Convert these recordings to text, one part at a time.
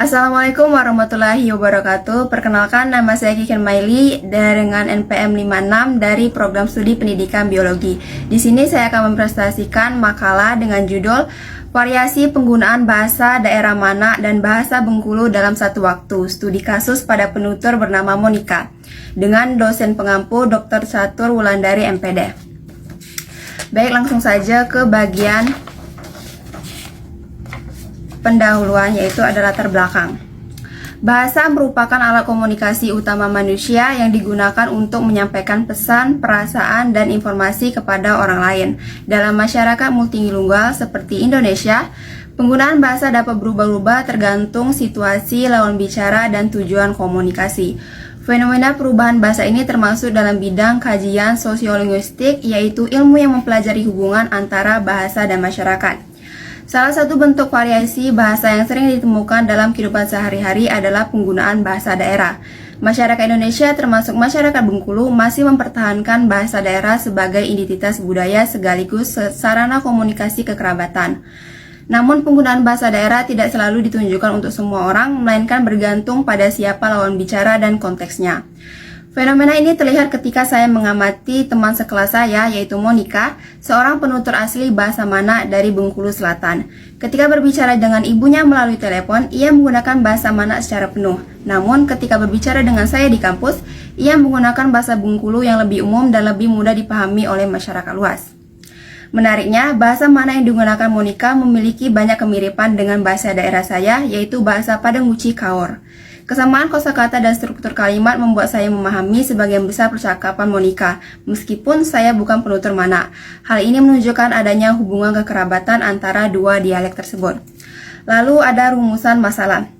Assalamualaikum warahmatullahi wabarakatuh. Perkenalkan, nama saya Kiken Maili dengan NPM 56 dari Program Studi Pendidikan Biologi. Di sini saya akan mempresentasikan makalah dengan judul Variasi Penggunaan Bahasa Daerah Mana dan Bahasa Bengkulu dalam Satu Waktu. Studi kasus pada penutur bernama Monica dengan dosen pengampu Dr. Catur Wulandari MPD. Baik, langsung saja ke bagian pendahuluan, yaitu ada latar belakang. Bahasa merupakan alat komunikasi utama manusia yang digunakan untuk menyampaikan pesan, perasaan, dan informasi kepada orang lain. Dalam masyarakat multilingual seperti Indonesia, penggunaan bahasa dapat berubah-ubah tergantung situasi, lawan bicara, dan tujuan komunikasi. Fenomena perubahan bahasa ini termasuk dalam bidang kajian sosiolinguistik, yaitu ilmu yang mempelajari hubungan antara bahasa dan masyarakat. Salah satu bentuk variasi bahasa yang sering ditemukan dalam kehidupan sehari-hari adalah penggunaan bahasa daerah. Masyarakat Indonesia termasuk masyarakat Bengkulu masih mempertahankan bahasa daerah sebagai identitas budaya sekaligus sarana komunikasi kekerabatan. Namun penggunaan bahasa daerah tidak selalu ditunjukkan untuk semua orang, melainkan bergantung pada siapa lawan bicara dan konteksnya. Fenomena ini terlihat ketika saya mengamati teman sekelas saya, yaitu Monica, seorang penutur asli bahasa Mana dari Bengkulu Selatan. Ketika berbicara dengan ibunya melalui telepon, ia menggunakan bahasa Mana secara penuh. Namun, ketika berbicara dengan saya di kampus, ia menggunakan bahasa Bengkulu yang lebih umum dan lebih mudah dipahami oleh masyarakat luas. Menariknya, bahasa Mana yang digunakan Monica memiliki banyak kemiripan dengan bahasa daerah saya, yaitu bahasa Padanguci Kaor. Kesamaan kosakata dan struktur kalimat membuat saya memahami sebagian besar percakapan Monica, meskipun saya bukan penutur Mana. Hal ini menunjukkan adanya hubungan kekerabatan antara dua dialek tersebut. Lalu ada rumusan masalah.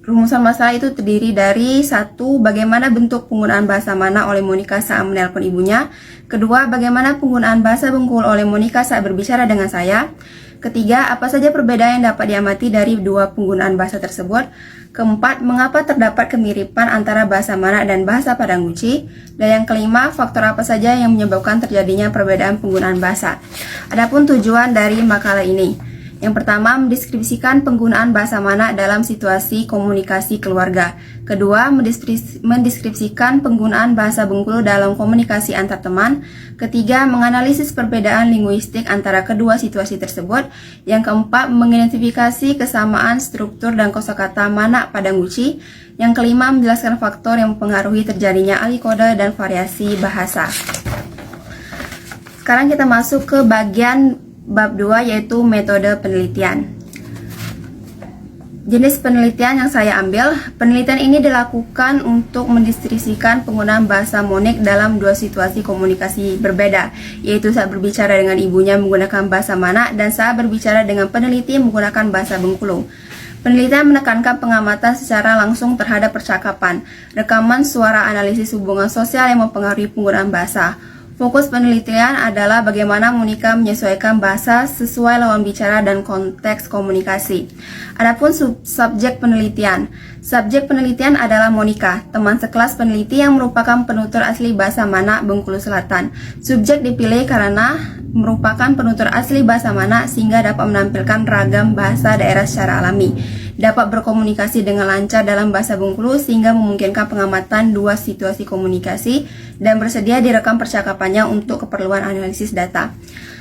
Rumusan masalah itu terdiri dari: 1. Bagaimana bentuk penggunaan bahasa Mana oleh Monica saat menelpon ibunya. 2. Bagaimana penggunaan bahasa Bengkulu oleh Monica saat berbicara dengan saya. 3. Apa saja perbedaan yang dapat diamati dari dua penggunaan bahasa tersebut. 4. Mengapa terdapat kemiripan antara bahasa Mana dan bahasa Padanguci. Dan yang kelima, faktor apa saja yang menyebabkan terjadinya perbedaan penggunaan bahasa. Adapun tujuan dari makalah ini: yang pertama, mendeskripsikan penggunaan bahasa Mana dalam situasi komunikasi keluarga. Kedua, mendeskripsikan penggunaan bahasa Bengkulu dalam komunikasi antar teman. Ketiga, menganalisis perbedaan linguistik antara kedua situasi tersebut. Yang keempat, mengidentifikasi kesamaan struktur dan kosakata Mana Padanguci. Yang kelima, menjelaskan faktor yang mempengaruhi terjadinya alih kode dan variasi bahasa. Sekarang kita masuk ke bagian bab 2, yaitu metode penelitian. Jenis penelitian yang saya ambil, penelitian ini dilakukan untuk mendeskripsikan penggunaan bahasa monik dalam dua situasi komunikasi berbeda, yaitu saat berbicara dengan ibunya menggunakan bahasa Mana dan saat berbicara dengan peneliti menggunakan bahasa Bengkulu. Penelitian menekankan pengamatan secara langsung terhadap percakapan, rekaman suara, analisis hubungan sosial yang mempengaruhi penggunaan bahasa. Fokus penelitian adalah bagaimana Monica menyesuaikan bahasa sesuai lawan bicara dan konteks komunikasi. Adapun subjek penelitian. Subjek penelitian adalah Monica, teman sekelas peneliti yang merupakan penutur asli bahasa Mana Bengkulu Selatan. Subjek dipilih karena merupakan penutur asli bahasa Mana sehingga dapat menampilkan ragam bahasa daerah secara alami, dapat berkomunikasi dengan lancar dalam bahasa Bengkulu sehingga memungkinkan pengamatan dua situasi komunikasi, dan bersedia direkam percakapannya untuk keperluan analisis data.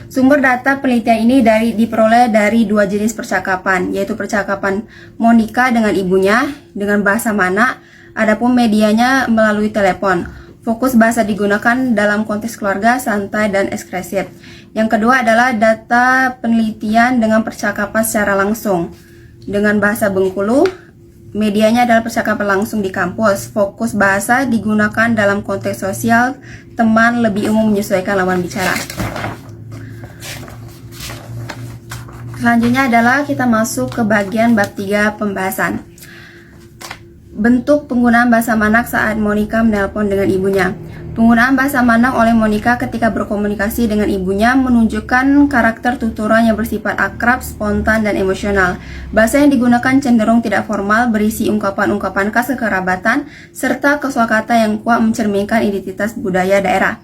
Sumber data penelitian ini diperoleh dari dua jenis percakapan, yaitu percakapan Monica dengan ibunya dengan bahasa Mana, adapun medianya melalui telepon. Fokus bahasa digunakan dalam konteks keluarga, santai, dan ekspresif. Yang kedua adalah data penelitian dengan percakapan secara langsung dengan bahasa Bengkulu. Medianya adalah percakapan langsung di kampus. Fokus bahasa digunakan dalam konteks sosial, teman, lebih umum menyesuaikan lawan bicara. Selanjutnya adalah kita masuk ke bagian bab 3, pembahasan. Bentuk penggunaan bahasa Manak saat Monica menelpon dengan ibunya. Penggunaan bahasa Manak oleh Monica ketika berkomunikasi dengan ibunya menunjukkan karakter tuturan yang bersifat akrab, spontan, dan emosional. Bahasa yang digunakan cenderung tidak formal, berisi ungkapan-ungkapan khas kekerabatan, serta kosakata yang kuat mencerminkan identitas budaya daerah.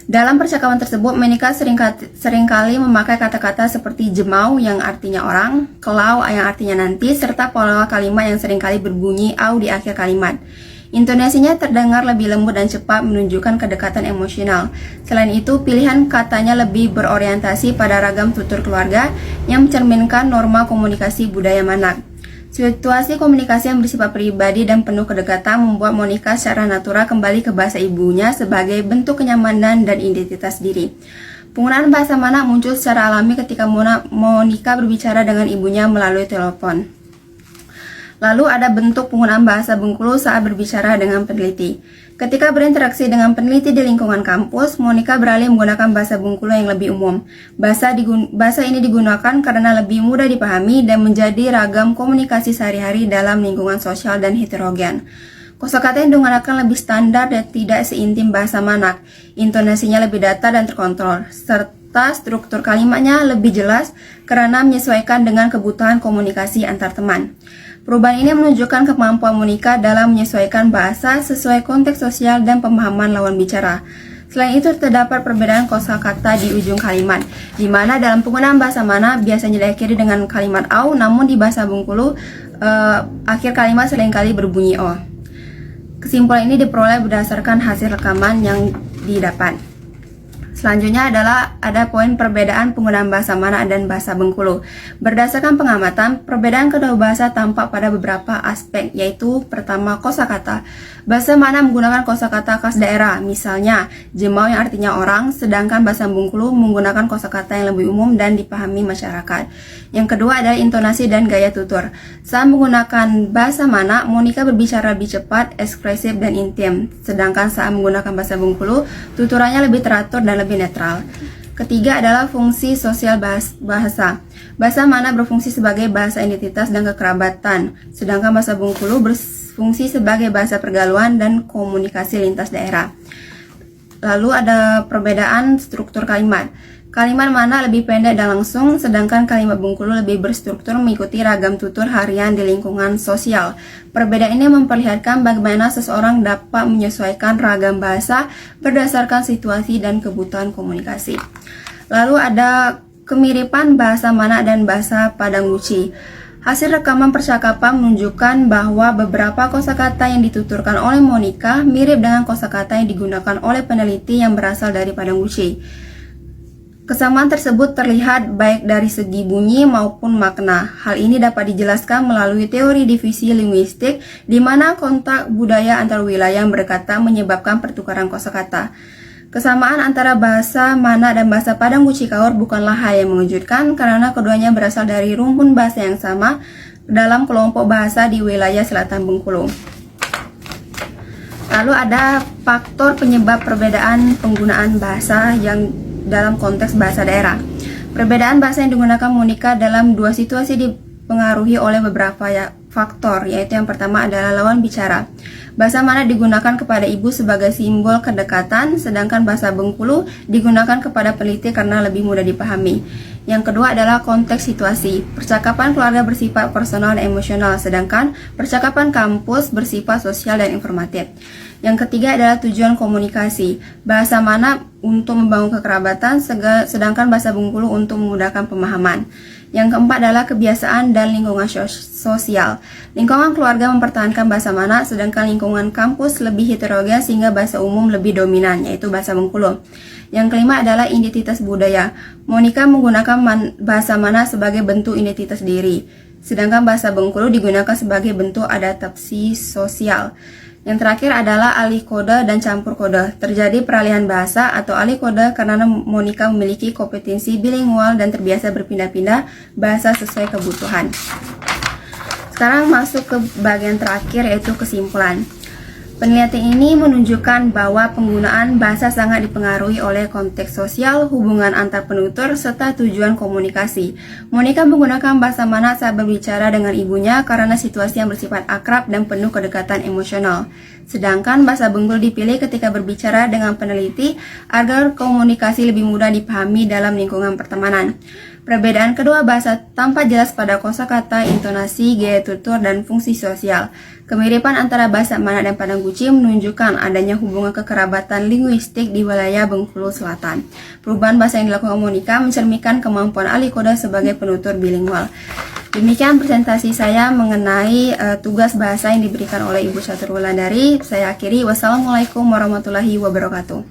Dalam percakapan tersebut, Monica seringkali memakai kata-kata seperti jemau yang artinya orang, kelau yang artinya nanti, serta pola kalimat yang seringkali berbunyi au di akhir kalimat. Intonasinya terdengar lebih lembut dan cepat, menunjukkan kedekatan emosional. Selain itu, pilihan katanya lebih berorientasi pada ragam tutur keluarga yang mencerminkan norma komunikasi budaya Manak. Situasi komunikasi yang bersifat pribadi dan penuh kedekatan membuat Monica secara natural kembali ke bahasa ibunya sebagai bentuk kenyamanan dan identitas diri. Penggunaan bahasa Manak muncul secara alami ketika Monica berbicara dengan ibunya melalui telepon. Lalu ada bentuk penggunaan bahasa Bengkulu saat berbicara dengan peneliti. Ketika berinteraksi dengan peneliti di lingkungan kampus, Monica beralih menggunakan bahasa Bengkulu yang lebih umum. Bahasa ini digunakan karena lebih mudah dipahami dan menjadi ragam komunikasi sehari-hari dalam lingkungan sosial dan heterogen. Kosakata yang digunakan lebih standar dan tidak seintim bahasa Manak. Intonasinya lebih datar dan terkontrol, serta struktur kalimatnya lebih jelas karena menyesuaikan dengan kebutuhan komunikasi antar teman. Perubahan ini menunjukkan kemampuan Monica dalam menyesuaikan bahasa sesuai konteks sosial dan pemahaman lawan bicara. Selain itu, terdapat perbedaan kosakata di ujung kalimat, di mana dalam penggunaan bahasa Manak biasanya diakhiri dengan kalimat au, namun di bahasa Bengkulu akhir kalimat seringkali berbunyi o. Kesimpulan ini diperoleh berdasarkan hasil rekaman yang didapat. Selanjutnya adalah ada poin perbedaan penggunaan bahasa Manak dan bahasa Bengkulu. Berdasarkan pengamatan, perbedaan kedua bahasa tampak pada beberapa aspek, yaitu pertama, kosakata. Bahasa Manak menggunakan kosakata khas daerah, misalnya jemau yang artinya orang, sedangkan bahasa Bengkulu menggunakan kosakata yang lebih umum dan dipahami masyarakat. Yang kedua adalah intonasi dan gaya tutur. Saat menggunakan bahasa Manak, Monica berbicara lebih cepat, ekspresif, dan intim, sedangkan saat menggunakan bahasa Bengkulu, tuturannya lebih teratur dan lebih netral. Ketiga adalah fungsi sosial bahasa. Bahasa Manak berfungsi sebagai bahasa identitas dan kekerabatan, sedangkan bahasa Bengkulu berfungsi sebagai bahasa pergaluan dan komunikasi lintas daerah. Lalu ada perbedaan struktur kalimat. Kalimat Manak lebih pendek dan langsung, sedangkan kalimat Bengkulu lebih berstruktur mengikuti ragam tutur harian di lingkungan sosial. Perbedaan ini memperlihatkan bagaimana seseorang dapat menyesuaikan ragam bahasa berdasarkan situasi dan kebutuhan komunikasi. Lalu ada kemiripan bahasa Manak dan bahasa Padang Guci. Hasil rekaman percakapan menunjukkan bahwa beberapa kosakata yang dituturkan oleh Monica mirip dengan kosakata yang digunakan oleh peneliti yang berasal dari Padang Guci. Kesamaan tersebut terlihat baik dari segi bunyi maupun makna. Hal ini dapat dijelaskan melalui teori divisi linguistik, di mana kontak budaya antar wilayah yang berdekatan menyebabkan pertukaran kosakata. Kesamaan antara bahasa Manak dan bahasa Padang Guci Kaur bukanlah hal yang mengejutkan, karena keduanya berasal dari rumpun bahasa yang sama dalam kelompok bahasa di wilayah selatan Bengkulu. Lalu ada faktor penyebab perbedaan penggunaan bahasa yang dalam konteks bahasa daerah. Perbedaan bahasa yang digunakan Monica dalam dua situasi dipengaruhi oleh beberapa faktor, yaitu yang pertama adalah lawan bicara. Bahasa Manak digunakan kepada ibu sebagai simbol kedekatan, sedangkan bahasa Bengkulu digunakan kepada peneliti karena lebih mudah dipahami. Yang kedua adalah konteks situasi. Percakapan keluarga bersifat personal dan emosional, sedangkan percakapan kampus bersifat sosial dan informatif. Yang ketiga adalah tujuan komunikasi. Bahasa Manak untuk membangun kekerabatan, sedangkan bahasa Bengkulu untuk memudahkan pemahaman. Yang keempat adalah kebiasaan dan lingkungan sosial. Lingkungan keluarga mempertahankan bahasa Manak, sedangkan lingkungan kampus lebih heterogen sehingga bahasa umum lebih dominan, yaitu bahasa Bengkulu. Yang kelima adalah identitas budaya. Monica menggunakan bahasa Manak sebagai bentuk identitas diri, sedangkan bahasa Bengkulu digunakan sebagai bentuk adaptasi sosial. Yang terakhir adalah alih kode dan campur kode. Terjadi peralihan bahasa atau alih kode karena Monica memiliki kompetensi bilingual dan terbiasa berpindah-pindah bahasa sesuai kebutuhan. Sekarang masuk ke bagian terakhir, yaitu kesimpulan. Penelitian ini menunjukkan bahwa penggunaan bahasa sangat dipengaruhi oleh konteks sosial, hubungan antar penutur, serta tujuan komunikasi. Monica menggunakan bahasa Manak saat berbicara dengan ibunya karena situasi yang bersifat akrab dan penuh kedekatan emosional. Sedangkan bahasa Bengkulu dipilih ketika berbicara dengan peneliti agar komunikasi lebih mudah dipahami dalam lingkungan pertemanan. Perbedaan kedua bahasa tampak jelas pada kosakata, intonasi, gaya tutur, dan fungsi sosial. Kemiripan antara bahasa Mana dan Padang Guci menunjukkan adanya hubungan kekerabatan linguistik di wilayah Bengkulu Selatan. Perubahan bahasa yang dilakukan Monica mencerminkan kemampuan Ali Koda sebagai penutur bilingual. Demikian presentasi saya mengenai tugas bahasa yang diberikan oleh Ibu Catur Wulandari. Saya akhiri. Wassalamualaikum warahmatullahi wabarakatuh.